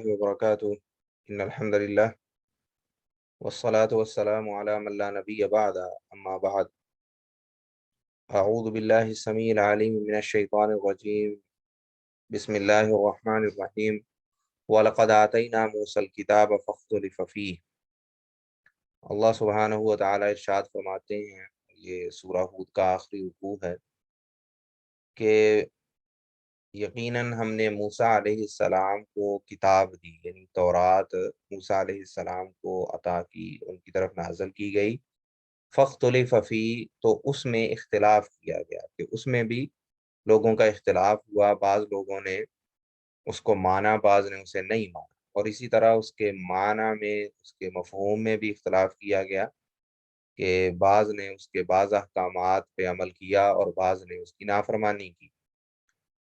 وبركاته إن الحمد لله والصلاة والسلام على من لا نبي بعد أما بعد أعوذ بالله السميع العليم من الشيطان الرجيم بسم الله الرحمن الرحيم ولقد آتينا موسى الكتاب فاختلف فيه۔ اللہ سبحانہ و تعالی ارشاد فرماتے ہیں، یہ سورہ ہود کا آخری رکوع ہے کہ یقیناً ہم نے موسیٰ علیہ السلام کو کتاب دی، یعنی تورات موسیٰ علیہ السلام کو عطا کی، ان کی طرف نازل کی گئی۔ فاختلف فیہ، تو اس میں اختلاف کیا گیا کہ اس میں بھی لوگوں کا اختلاف ہوا، بعض لوگوں نے اس کو مانا، بعض نے اسے نہیں مانا، اور اسی طرح اس کے معنی میں، اس کے مفہوم میں بھی اختلاف کیا گیا کہ بعض نے اس کے بعض احکامات پہ عمل کیا اور بعض نے اس کی نافرمانی کی۔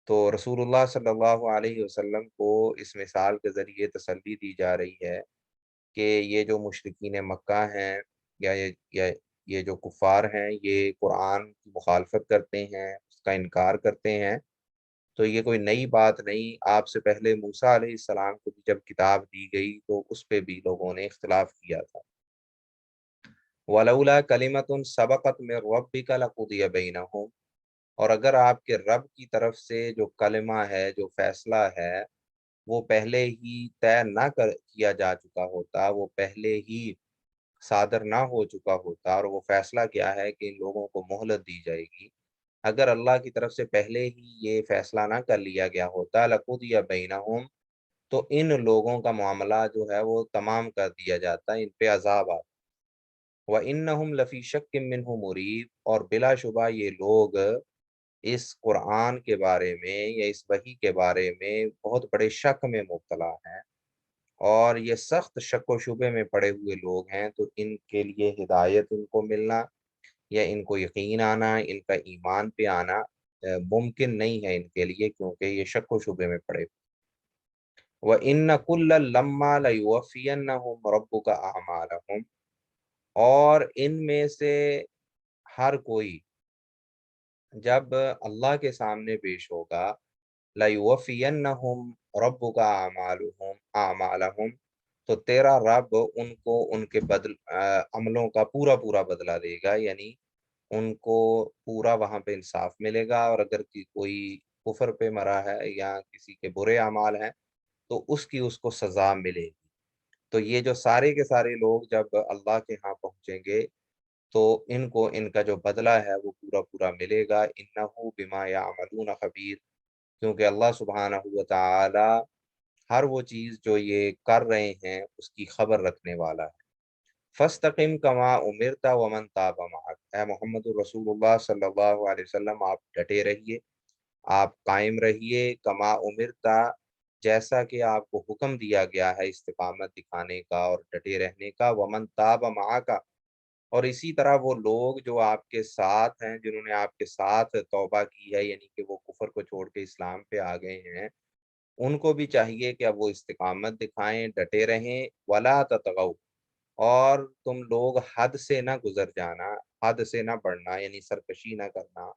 تو رسول اللہ صلی اللہ علیہ وسلم کو اس مثال کے ذریعے تسلی دی جا رہی ہے کہ یہ جو مشرکین مکہ ہیں یا یہ جو کفار ہیں، یہ قرآن کی مخالفت کرتے ہیں، اس کا انکار کرتے ہیں، تو یہ کوئی نئی بات نہیں۔ آپ سے پہلے موسیٰ علیہ السلام کو بھی جب کتاب دی گئی تو اس پہ بھی لوگوں نے اختلاف کیا تھا۔ وَلَوْلَا كَلِمَةٌ سَبَقَتْ مِن رَّبِّكَ لَقُضِيَ بَيْنَهُمْ، اور اگر آپ کے رب کی طرف سے جو کلمہ ہے، جو فیصلہ ہے، وہ پہلے ہی طے نہ کیا جا چکا ہوتا، وہ پہلے ہی صادر نہ ہو چکا ہوتا، اور وہ فیصلہ کیا ہے کہ ان لوگوں کو مہلت دی جائے گی، اگر اللہ کی طرف سے پہلے ہی یہ فیصلہ نہ کر لیا گیا ہوتا، لقضی بینہم، تو ان لوگوں کا معاملہ جو ہے وہ تمام کر دیا جاتا، ان پہ عذاب آتا۔ وَإِنَّهُمْ لَفِي شَكٍّ مِّنْهُ مُرِیب، اور بلا شبہ یہ لوگ اس قرآن کے بارے میں یا اس وحی کے بارے میں بہت بڑے شک میں مبتلا ہیں، اور یہ سخت شک و شبے میں پڑے ہوئے لوگ ہیں، تو ان کے لیے ہدایت ان کو ملنا یا ان کو یقین آنا، ان کا ایمان پہ آنا ممکن نہیں ہے ان کے لیے، کیونکہ یہ شک و شبے میں پڑے ہوئے۔ وَإِنَّ كُلًّا لَمَّا لَيُوَفِّيَنَّهُمْ رَبُّكَ أَعْمَالَهُمْ، اور ان میں سے ہر کوئی جب اللہ کے سامنے پیش ہوگا، لَيُوَفِّيَنَّهُمْ رَبُّكَ أَعْمَالَهُمْ، تو تیرا رب ان کو ان کے عملوں کا پورا پورا بدلہ دے گا، یعنی ان کو پورا وہاں پہ انصاف ملے گا، اور اگر کوئی کفر پہ مرا ہے یا کسی کے برے اعمال ہیں تو اس کی اس کو سزا ملے گی۔ تو یہ جو سارے کے سارے لوگ جب اللہ کے ہاں پہنچیں گے تو ان کو ان کا جو بدلہ ہے وہ پورا پورا ملے گا۔ انہ بما یعملون خبیر، کیونکہ اللہ سبحانہ و تعالی ہر وہ چیز جو یہ کر رہے ہیں اس کی خبر رکھنے والا ہے۔ فاستقم کما امرت ومن تاب معک، اے محمد الرسول اللہ صلی اللہ علیہ وسلم، آپ ڈٹے رہیے، آپ قائم رہیے، کما امرتا، جیسا کہ آپ کو حکم دیا گیا ہے استقامت دکھانے کا اور ڈٹے رہنے کا، ومن تاب معک، اور اسی طرح وہ لوگ جو آپ کے ساتھ ہیں، جنہوں نے آپ کے ساتھ توبہ کی ہے، یعنی کہ وہ کفر کو چھوڑ کے اسلام پہ آ گئے ہیں، ان کو بھی چاہیے کہ اب وہ استقامت دکھائیں، ڈٹے رہیں۔ ولا تطغوا، اور تم لوگ حد سے نہ گزر جانا، حد سے نہ بڑھنا، یعنی سرکشی نہ کرنا۔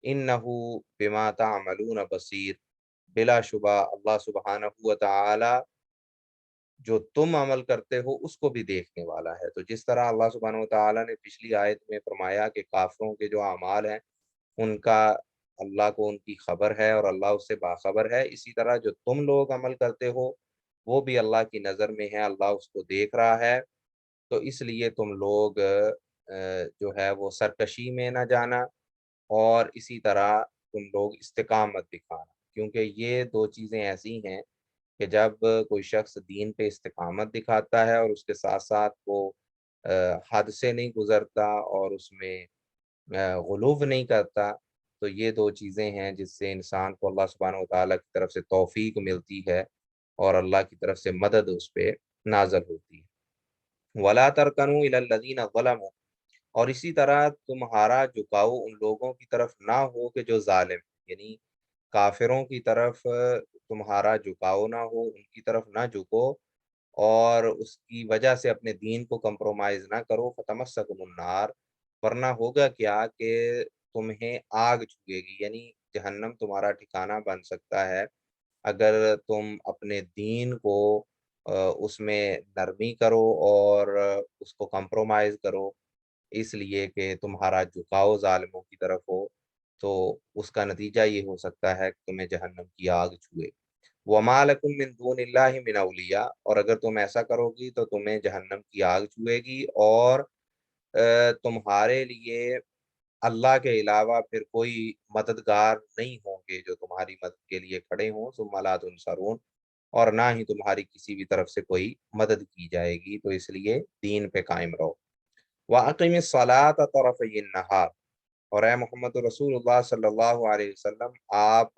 انہو بما تعملون بصیر، بلا شبہ اللہ سبحانہ و تعالی جو تم عمل کرتے ہو اس کو بھی دیکھنے والا ہے۔ تو جس طرح اللہ سبحانہ و تعالیٰ نے پچھلی آیت میں فرمایا کہ کافروں کے جو اعمال ہیں ان کا اللہ کو ان کی خبر ہے اور اللہ اس سے باخبر ہے، اسی طرح جو تم لوگ عمل کرتے ہو وہ بھی اللہ کی نظر میں ہے، اللہ اس کو دیکھ رہا ہے۔ تو اس لیے تم لوگ جو ہے وہ سرکشی میں نہ جانا، اور اسی طرح تم لوگ استقامت دکھانا، کیونکہ یہ دو چیزیں ایسی ہیں کہ جب کوئی شخص دین پہ استقامت دکھاتا ہے اور اس کے ساتھ ساتھ وہ حد سے نہیں گزرتا اور اس میں غلو نہیں کرتا، تو یہ دو چیزیں ہیں جس سے انسان کو اللہ سبحانہ و تعالیٰ کی طرف سے توفیق ملتی ہے اور اللہ کی طرف سے مدد اس پہ نازل ہوتی ہے۔ وَلَا تَرْكَنُوا إِلَى الَّذِينَ ظَلَمُوا، اور اسی طرح تمہارا جھکاؤ ان لوگوں کی طرف نہ ہو کہ جو ظالم، یعنی کافروں کی طرف تمہارا جھکاؤ نہ ہو، ان کی طرف نہ جھکو اور اس کی وجہ سے اپنے دین کو کمپرومائز نہ کرو۔ فَتَمَسَّكُمُ النَّارُ، ورنہ ہوگا کیا کہ تمہیں آگ چھوئے گی، یعنی جہنم تمہارا ٹھکانہ بن سکتا ہے۔ اگر تم اپنے دین کو اس میں نرمی کرو اور اس کو کمپرومائز کرو اس لیے کہ تمہارا جھکاؤ ظالموں کی طرف ہو، تو اس کا نتیجہ یہ ہو سکتا ہے کہ تمہیں جہنم کی آگ چھوئے۔ وَمَا لَكُم مِّن دُونِ اللَّهِ مِنْ أَوْلِيَاءَ، اور اگر تم ایسا کرو گی تو تمہیں جہنم کی آگ چھوئے گی، اور تمہارے لیے اللہ کے علاوہ پھر کوئی مددگار نہیں ہوں گے جو تمہاری مدد کے لیے کھڑے ہوں، ثم لا تنصرون، اور نہ ہی تمہاری کسی بھی طرف سے کوئی مدد کی جائے گی، تو اس لیے دین پہ قائم رہو۔ وَأَقِمِ الصَّلَاةَ طَرَفَيِ النَّهَارِ، اور اے محمد رسول اللہ صلی اللہ علیہ وسلم، آپ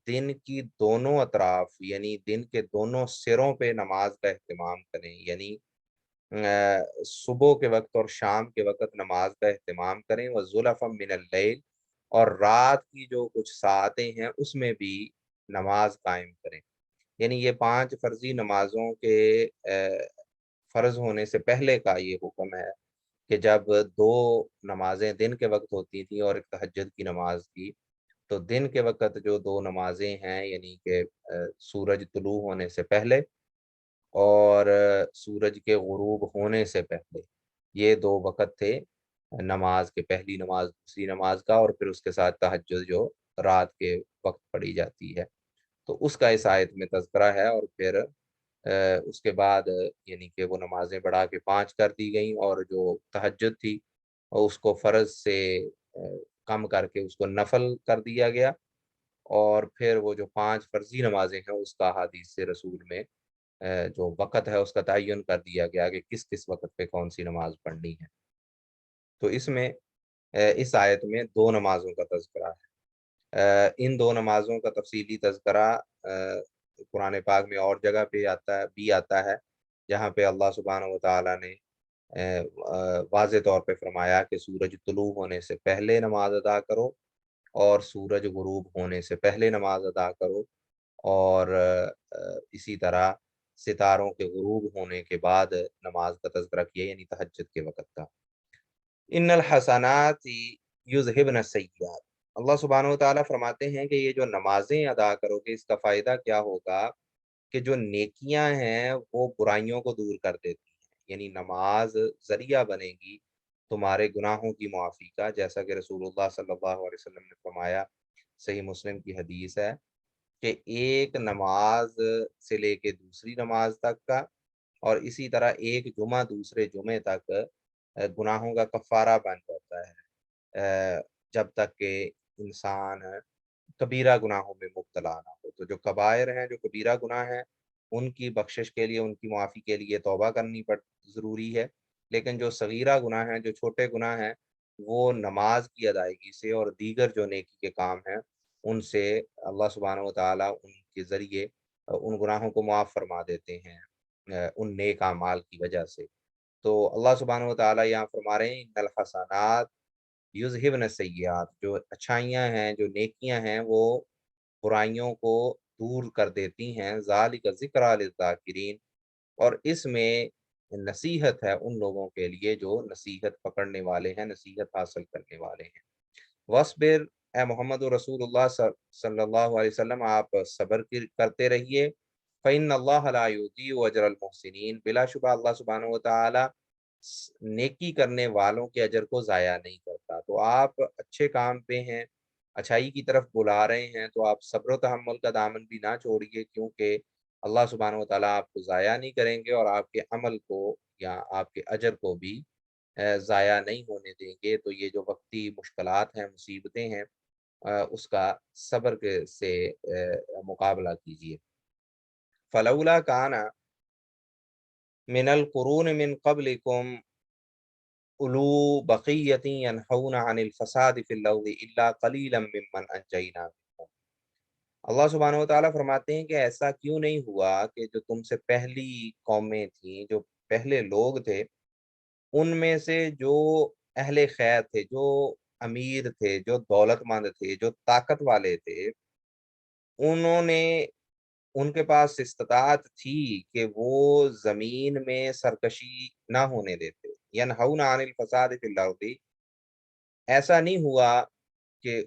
دن کی دونوں اطراف یعنی دن کے دونوں سروں پہ نماز کا اہتمام کریں، یعنی صبح کے وقت اور شام کے وقت نماز کا اہتمام کریں، وَزُلَفًا مِّنَ اللَّيْلِ، اور رات کی جو کچھ ساعتیں ہیں اس میں بھی نماز قائم کریں۔ یعنی یہ 5 فرضی نمازوں کے فرض ہونے سے پہلے کا یہ حکم ہے کہ جب 2 نمازیں دن کے وقت ہوتی تھیں اور ایک تہجد کی نماز تھی، تو دن کے وقت جو 2 نمازیں ہیں یعنی کہ سورج طلوع ہونے سے پہلے اور سورج کے غروب ہونے سے پہلے، یہ 2 وقت تھے نماز کے، پہلی نماز دوسری نماز کا، اور پھر اس کے ساتھ تہجد جو رات کے وقت پڑھی جاتی ہے، تو اس کا اس آیت میں تذکرہ ہے۔ اور پھر اس کے بعد یعنی کہ وہ نمازیں بڑھا کے 5 کر دی گئیں، اور جو تہجد تھی اور اس کو فرض سے کم کر کے اس کو نفل کر دیا گیا، اور پھر وہ جو 5 فرضی نمازیں ہیں اس کا حدیث سے رسول میں جو وقت ہے اس کا تعین کر دیا گیا کہ کس کس وقت پہ کون سی نماز پڑھنی ہے۔ تو اس میں اس آیت میں 2 نمازوں کا تذکرہ ہے۔ ان 2 نمازوں کا تفصیلی تذکرہ قرآن پاک میں اور جگہ پہ آتا ہے جہاں پہ اللہ سبحانہ و تعالیٰ نے واضح طور پہ فرمایا کہ سورج طلوع ہونے سے پہلے نماز ادا کرو، اور سورج غروب ہونے سے پہلے نماز ادا کرو، اور اسی طرح ستاروں کے غروب ہونے کے بعد نماز کا تذکرہ کیا، یعنی تہجد کے وقت کا۔ ان الحسنات یذہبن السیئات، اللہ سبحانہ و تعالیٰ فرماتے ہیں کہ یہ جو نمازیں ادا کرو گے اس کا فائدہ کیا ہوگا کہ جو نیکیاں ہیں وہ برائیوں کو دور کر دیتی ہیں، یعنی نماز ذریعہ بنے گی تمہارے گناہوں کی معافی کا، جیسا کہ رسول اللہ صلی اللہ علیہ وسلم نے فرمایا، صحیح مسلم کی حدیث ہے کہ ایک نماز سے لے کے دوسری نماز تک کا، اور اسی طرح ایک جمعہ دوسرے جمعے تک گناہوں کا کفارہ بن جاتا ہے، جب تک کہ انسان کبیرہ گناہوں میں مبتلا نہ ہو۔ تو جو کبائر ہیں، جو کبیرہ گناہ ہیں، ان کی بخشش کے لیے، ان کی معافی کے لیے توبہ کرنی ضروری ہے، لیکن جو صغیرہ گناہ ہیں، جو چھوٹے گناہ ہیں، وہ نماز کی ادائیگی سے اور دیگر جو نیکی کے کام ہیں ان سے اللہ سبحانہ و تعالیٰ ان کے ذریعے ان گناہوں کو معاف فرما دیتے ہیں ان نیک اعمال کی وجہ سے۔ تو اللہ سبحانہ و تعالیٰ یہاں فرما رہے ہیں ان الحسنات یذہبن السیئات، جو اچھائیاں ہیں، جو نیکیاں ہیں، وہ برائیوں کو دور کر دیتی ہیں، ذالک ذکریٰ للذاکرین، اور اس میں نصیحت ہے ان لوگوں کے لیے جو نصیحت پکڑنے والے ہیں، نصیحت حاصل کرنے والے ہیں۔ وَاصْبِرْ، اے محمد رسول اللہ صلی اللہ علیہ وسلم، آپ صبر کرتے رہیے۔ فَإِنَّ اللَّهَ لَا يُضِيعُ أَجْرَ الْمُحْسِنِينَ، بلا شبہ اللہ سبحانہ و تعالیٰ نیکی کرنے والوں کے اجر کو ضائع نہیں کرتا۔ تو آپ اچھے کام پہ ہیں، اچھائی کی طرف بلا رہے ہیں، تو آپ صبر و تحمل کا دامن بھی نہ چھوڑیے، کیونکہ اللہ سبحانہ و تعالیٰ آپ کو ضائع نہیں کریں گے، اور آپ کے عمل کو یا آپ کے اجر کو بھی ضائع نہیں ہونے دیں گے۔ تو یہ جو وقتی مشکلات ہیں، مصیبتیں ہیں، اس کا صبر سے مقابلہ کیجیے۔ فلولا کان من القرون من قبلکم اولو بقیۃ ینہون عن الفساد فی الارض الا قلیلا ممن انجینا منہم، اللہ سبحانہ و تعالیٰ فرماتے ہیں کہ ایسا کیوں نہیں ہوا کہ جو تم سے پہلی قومیں تھیں، جو پہلے لوگ تھے، ان میں سے جو اہل خیر تھے، جو امیر تھے، جو دولت مند تھے، جو طاقت والے تھے، انہوں نے ان کے پاس استطاعت تھی کہ وہ زمین میں سرکشی نہ ہونے دیتے، ینہون عن الفساد فی الارض، ایسا نہیں ہوا کہ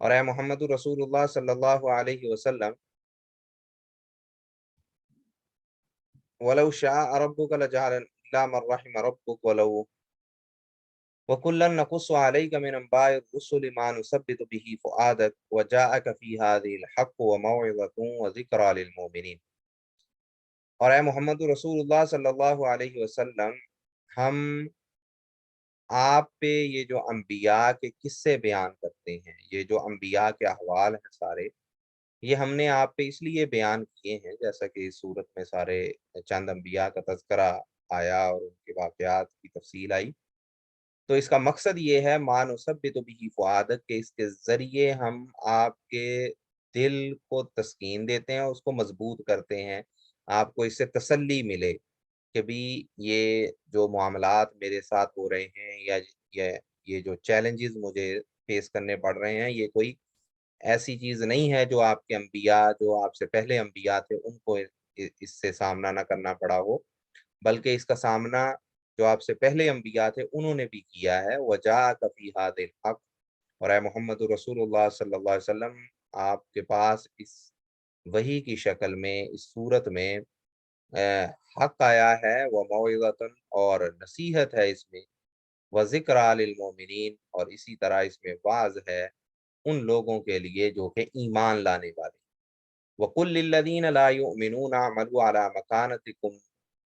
اور اے محمد رسول صلی اللہ علیہ وسلم وَلَوْ شَاءَ رَبُّكَ لَجَعَلَ إِلَّا مَن رَحِمَ رَبُّكَ وَكُلًّا نَقُصُّ عَلَيْكَ مِنْ أَنْبَاءِ الرُّسُلِ مَا نُثَبِّتُ بِهِ فُؤَادَكَ وَجَاءَكَ فِي هَذِهِ الْحَقُّ وَمَوْعِظَةٌ وَذِكْرَى لِلْمُؤْمِنِينَ۔ اور اے محمد رسول اللہ صلی اللہ علیہ وسلم، ہم آپ پہ یہ جو انبیاء کے قصے بیان کرتے ہیں، یہ جو انبیاء کے احوال ہیں سارے، یہ ہم نے آپ پہ اس لیے بیان کیے ہیں جیسا کہ اس صورت میں سارے چند انبیاء کا تذکرہ آیا اور ان کے واقعات کی تفصیل آئی۔ تو اس کا مقصد یہ ہے ما نثبت بہ فؤادک، کہ اس کے ذریعے ہم آپ کے دل کو تسکین دیتے ہیں، اس کو مضبوط کرتے ہیں، آپ کو اس سے تسلی ملے کہ بھی یہ جو معاملات میرے ساتھ ہو رہے ہیں یا یہ جو چیلنجز مجھے فیس کرنے پڑ رہے ہیں، یہ کوئی ایسی چیز نہیں ہے جو آپ کے انبیاء، جو آپ سے پہلے انبیاء تھے، ان کو اس سے سامنا نہ کرنا پڑا ہو، بلکہ اس کا سامنا جو آپ سے پہلے انبیاء تھے انہوں نے بھی کیا ہے۔ وَجَاءَكَ فِي هَذِهِ الْحَقُّ، اور اے محمد رسول اللہ صلی اللہ علیہ وسلم، آپ کے پاس اس وحی کی شکل میں، اس صورت میں حق آیا ہے، وَمَوْعِظَةٌ، اور نصیحت ہے اس میں، وَذِكْرَى لِلْمُؤْمِنِينَ، اور اسی طرح اس میں واعظ ہے ان لوگوں کے لیے جو کہ ایمان لانے والے۔ وَقُلْ لِلَّذِينَ لَا يُؤْمِنُونَ اعْمَلُوا عَلَىٰ مَكَانَتِكُمْ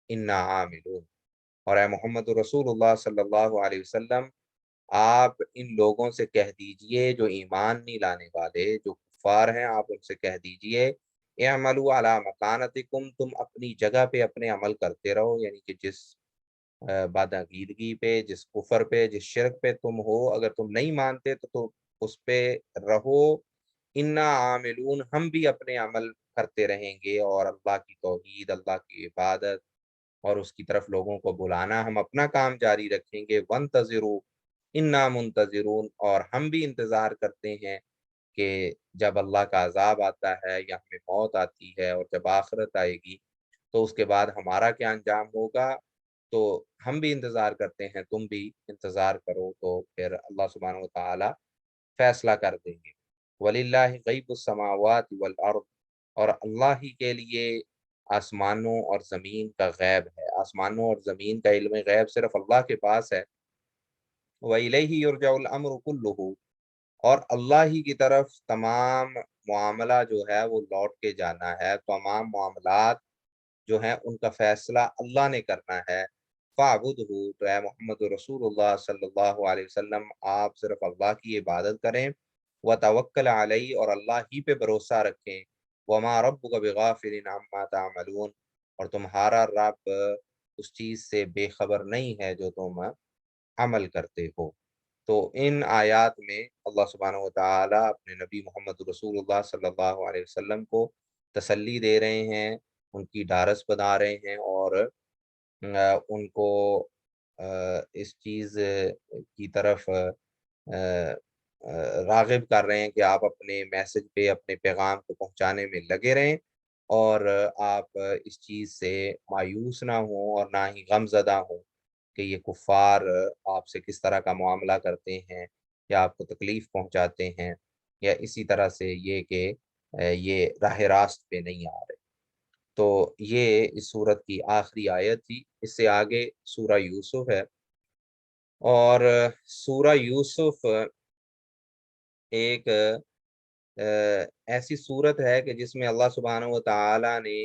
إِنَّا عَامِلُونَ۔ اور اے محمد رسول اللہ صلی اللہ علیہ وسلم، آپ ان لوگوں سے کہہ دیجئے جو ایمان نہیں لانے والے، جو کفار ہیں، آپ ان سے کہہ دیجئے اعملوا علی مکانتکم، تم اپنی جگہ پہ اپنے عمل کرتے رہو، یعنی کہ جس بدعقیدگی پہ، جس کفر پہ، جس شرک پہ تم ہو، اگر تم نہیں مانتے تو تم اس پہ رہو۔ انا عاملون، ہم بھی اپنے عمل کرتے رہیں گے، اور اللہ کی توحید، اللہ کی عبادت اور اس کی طرف لوگوں کو بلانا، ہم اپنا کام جاری رکھیں گے۔ وانتظروا انا منتظرون، اور ہم بھی انتظار کرتے ہیں کہ جب اللہ کا عذاب آتا ہے یا ہمیں موت آتی ہے اور جب آخرت آئے گی تو اس کے بعد ہمارا کیا انجام ہوگا، تو ہم بھی انتظار کرتے ہیں، تم بھی انتظار کرو، تو پھر اللہ سبحانہ و تعالی فیصلہ کر دیں گے۔ وَلِلَّهِ غَيْبُ السَّمَاوَاتِ وَالْأَرْضِ، اور اللہ ہی کے لیے آسمانوں اور زمین کا غیب ہے، آسمانوں اور زمین کا علم غیب صرف اللہ کے پاس ہے۔ وَإِلَيْهِ يُرْجَعُ الْأَمْرُ كُلُّهُ، اور اللہ ہی کی طرف تمام معاملہ جو ہے وہ لوٹ کے جانا ہے، تمام معاملات جو ہیں ان کا فیصلہ اللہ نے کرنا ہے۔ فَاعْبُدْهُ، تو اے محمد رسول اللہ صلی اللہ علیہ وسلم، آپ صرف اللہ کی عبادت کریں، وَتَوَكَّلْ عَلَيْهِ، اور اللہ ہی پہ بھروسہ رکھیں۔ وَمَا رَبُّكَ بِغَافِلٍ عَمَّا تَعْمَلُونَ، اور تمہارا رب اس چیز سے بے خبر نہیں ہے جو تم عمل کرتے ہو۔ تو ان آیات میں اللہ سبحانہ و تعالیٰ اپنے نبی محمد رسول اللہ صلی اللہ علیہ وسلم کو تسلی دے رہے ہیں، ان کی ڈھارس بنا رہے ہیں، اور ان کو اس چیز کی طرف راغب کر رہے ہیں کہ آپ اپنے میسج پہ، اپنے پیغام کو پہنچانے میں لگے رہیں، اور آپ اس چیز سے مایوس نہ ہوں اور نہ ہی غم زدہ ہوں کہ یہ کفار آپ سے کس طرح کا معاملہ کرتے ہیں یا آپ کو تکلیف پہنچاتے ہیں، یا اسی طرح سے یہ کہ یہ راہ راست پہ نہیں آ رہے۔ تو یہ اس صورت کی آخری آیت تھی۔ اس سے آگے سورہ یوسف ہے، اور سورہ یوسف ایک ایسی صورت ہے کہ جس میں اللہ سبحانہ و تعالیٰ نے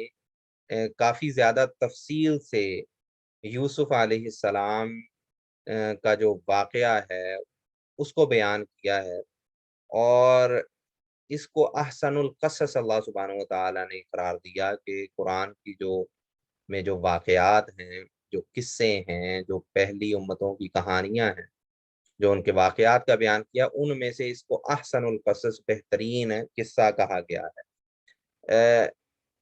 کافی زیادہ تفصیل سے یوسف علیہ السلام کا جو واقعہ ہے اس کو بیان کیا ہے، اور اس کو احسن القصص اللہ سبحانہ و تعالیٰ نے قرار دیا کہ قرآن کی جو واقعات ہیں، جو قصے ہیں، جو پہلی امتوں کی کہانیاں ہیں، جو ان کے واقعات کا بیان کیا، ان میں سے اس کو احسن القصص، بہترین قصہ کہا گیا ہے۔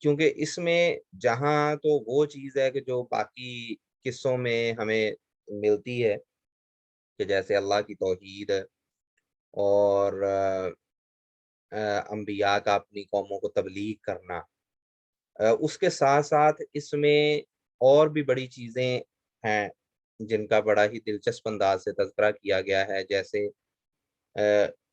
کیونکہ اس میں جہاں تو وہ چیز ہے کہ جو باقی قصوں میں ہمیں ملتی ہے، کہ جیسے اللہ کی توحید اور انبیاء کا اپنی قوموں کو تبلیغ کرنا، اس کے ساتھ ساتھ اس میں اور بھی بڑی چیزیں ہیں جن کا بڑا ہی دلچسپ انداز سے تذکرہ کیا گیا ہے، جیسے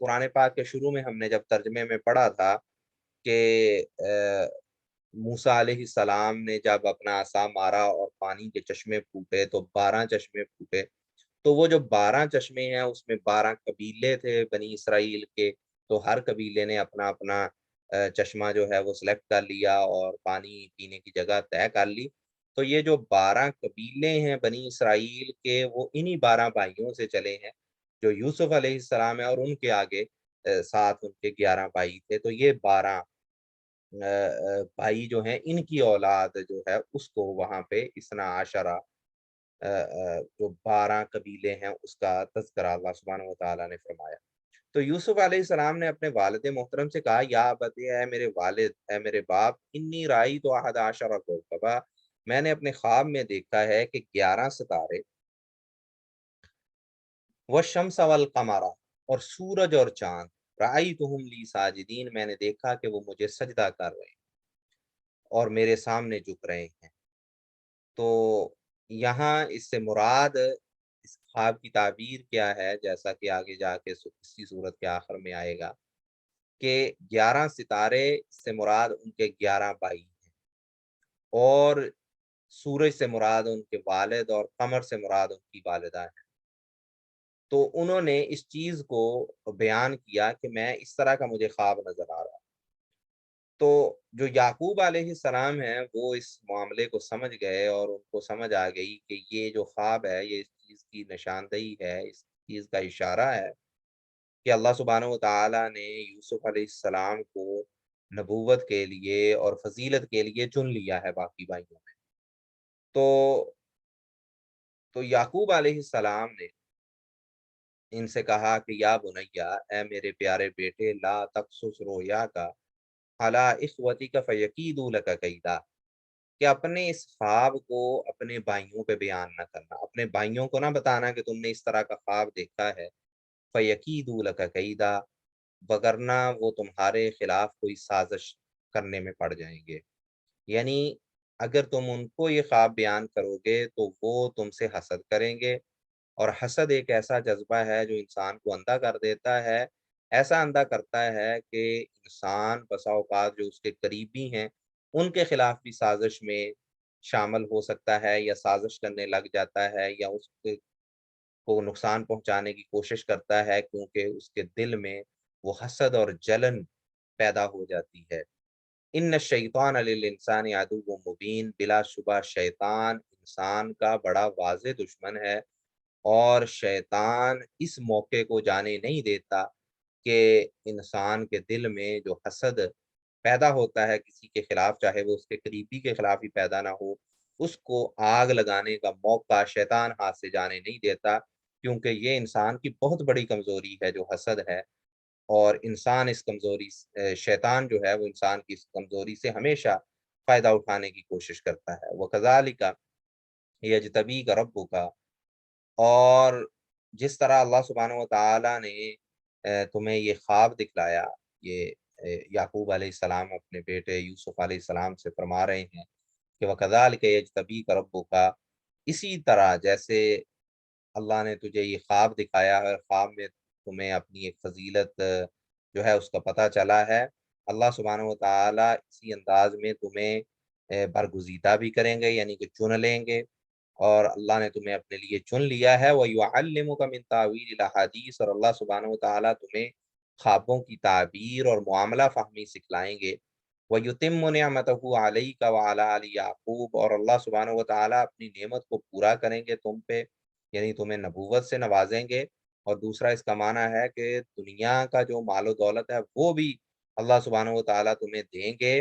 قرآن پاک کے شروع میں ہم نے جب ترجمے میں پڑھا تھا کہ موسیٰ علیہ السلام نے جب اپنا عصا مارا اور پانی کے چشمے پھوٹے تو 12 چشمے پھوٹے، تو وہ جو 12 چشمے ہیں اس میں 12 قبیلے تھے بنی اسرائیل کے، تو ہر قبیلے نے اپنا اپنا چشمہ جو ہے وہ سلیکٹ کر لیا اور پانی پینے کی جگہ طے کر لی۔ تو یہ جو 12 قبیلے ہیں بنی اسرائیل کے، وہ انہی 12 بھائیوں سے چلے ہیں جو یوسف علیہ السلام ہے، اور ان کے آگے ساتھ ان کے 11 بھائی تھے۔ تو یہ 12 بھائی جو ہیں ان کی اولاد جو ہے اس کو وہاں پہ اثنا عشرہ جو 12 قبیلے ہیں اس کا تذکرہ اللہ سبحانہ و تعالیٰ نے فرمایا۔ تو یوسف علیہ السلام نے اپنے والد محترم سے کہا، یا ابت، اے میرے والد، اے میرے باپ، انی رأیت احد عشر کوکبا، میں نے اپنے خواب میں دیکھا ہے کہ 11 ستارے، والشمس والقمر، اور سورج اور چاند، رأیتہم لی ساجدین، میں نے دیکھا کہ وہ مجھے سجدہ کر رہے ہیں اور میرے سامنے جھک رہے ہیں۔ تو یہاں اس سے مراد اس خواب کی تعبیر کیا ہے، جیسا کہ آگے جا کے اسی صورت کے آخر میں آئے گا کہ 11 ستارے سے مراد ان کے 11 بھائی ہیں، اور سورج سے مراد ان کے والد، اور قمر سے مراد ان کی والدہ ہے۔ تو انہوں نے اس چیز کو بیان کیا کہ میں اس طرح کا مجھے خواب نظر آ رہا۔ تو جو یعقوب علیہ السلام ہیں وہ اس معاملے کو سمجھ گئے، اور ان کو سمجھ آ گئی کہ یہ جو خواب ہے یہ اس چیز کی نشاندہی ہے، اس چیز کا اشارہ ہے کہ اللہ سبحانہ و تعالیٰ نے یوسف علیہ السلام کو نبوت کے لیے اور فضیلت کے لیے چن لیا ہے باقی بھائیوں میں۔ تو یعقوب علیہ السلام نے ان سے کہا کہ یا بنیا، اے میرے پیارے بیٹے، لا تقصص رؤیاک علی اخوتک فیکیدوا لک کیدا، کہ اپنے اس خواب کو اپنے بھائیوں پہ بیان نہ کرنا، اپنے بھائیوں کو نہ بتانا کہ تم نے اس طرح کا خواب دیکھا ہے، فیکیدوا لک کیدا، وگرنہ وہ تمہارے خلاف کوئی سازش کرنے میں پڑ جائیں گے۔ یعنی اگر تم ان کو یہ خواب بیان کرو گے تو وہ تم سے حسد کریں گے، اور حسد ایک ایسا جذبہ ہے جو انسان کو اندھا کر دیتا ہے، ایسا اندھا کرتا ہے کہ انسان بسا اوقات جو اس کے قریبی ہیں ان کے خلاف بھی سازش میں شامل ہو سکتا ہے، یا سازش کرنے لگ جاتا ہے، یا اس کو نقصان پہنچانے کی کوشش کرتا ہے، کیونکہ اس کے دل میں وہ حسد اور جلن پیدا ہو جاتی ہے۔ ان الشیطان للانسان عدو مبین، بلا شبہ شیطان انسان کا بڑا واضح دشمن ہے، اور شیطان اس موقع کو جانے نہیں دیتا کہ انسان کے دل میں جو حسد پیدا ہوتا ہے کسی کے خلاف، چاہے وہ اس کے قریبی کے خلاف ہی پیدا نہ ہو، اس کو آگ لگانے کا موقع شیطان ہاتھ سے جانے نہیں دیتا، کیونکہ یہ انسان کی بہت بڑی کمزوری ہے جو حسد ہے، اور انسان اس کمزوری شیطان جو ہے وہ انسان کی اس کمزوری سے ہمیشہ فائدہ اٹھانے کی کوشش کرتا ہے۔ وَكَذَلِكَ يَجْتَبِيكَ رَبُّكَ، اور جس طرح اللہ سبحانہ و تعالیٰ نے تمہیں یہ خواب دکھلایا، یہ یعقوب علیہ السلام اپنے بیٹے یوسف علیہ السلام سے فرما رہے ہیں کہ وَكَذَلِكَ يَجْتَبِيكَ رَبُّكَ، اسی طرح جیسے اللہ نے تجھے یہ خواب دکھایا ہے، خواب میں تمہیں اپنی ایک فضیلت جو ہے اس کا پتہ چلا ہے، اللہ سبحانہ و تعالیٰ اسی انداز میں تمہیں برگزیدہ بھی کریں گے، یعنی کہ چن لیں گے، اور اللہ نے تمہیں اپنے لیے چن لیا ہے۔ وَيُعَلِّمُكَ مِن تَأْوِيلِ الْأَحَادِيثِ، اور اللہ سبحانہ و تعالیٰ تمہیں خوابوں کی تعبیر اور معاملہ فہمی سکھلائیں گے۔ وَيُتِمُّ نِعْمَتَهُ عَلَيْكَ وَعَلَىٰ آلِ يَعْقُوبَ، اور اللہ سبحانہ و تعالیٰ اپنی نعمت کو پورا کریں گے تم پہ، یعنی تمہیں نبوت سے نوازیں گے، اور دوسرا اس کا معنی ہے کہ دنیا کا جو مال و دولت ہے وہ بھی اللہ سبحانہ و تعالیٰ تمہیں دیں گے۔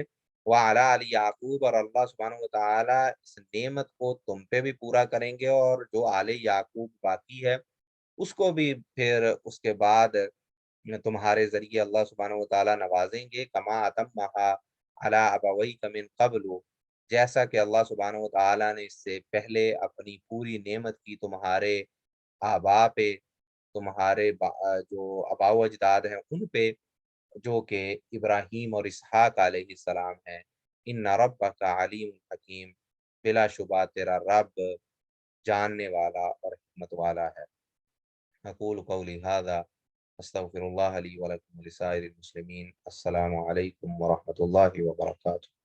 وعلیٰ علی یعقوب، اور اللہ سبحانہ و تعالیٰ اس نعمت کو تم پہ بھی پورا کریں گے، اور جو آل یعقوب باقی ہے اس کو بھی پھر اس کے بعد تمہارے ذریعے اللہ سبحانہ و تعالیٰ نوازیں گے، کما اتمہا علی ابویک من قبل، جیسا کہ اللہ سبحانہ و تعالیٰ نے اس سے پہلے اپنی پوری نعمت کی تمہارے آبا پہ، تمہارے جو آبا و اجداد ہیں ان پہ، جو کہ ابراہیم اور اسحاق علیہ السلام ہیں۔ ان ربک علیم حکیم، بلا شبہ تیرا رب جاننے والا اور حکمت والا ہے۔ اقول قولی ھذا استغفر اللہ لی ولکم ولسائر المسلمین۔ السلام علیکم ورحمۃ اللہ وبرکاتہ۔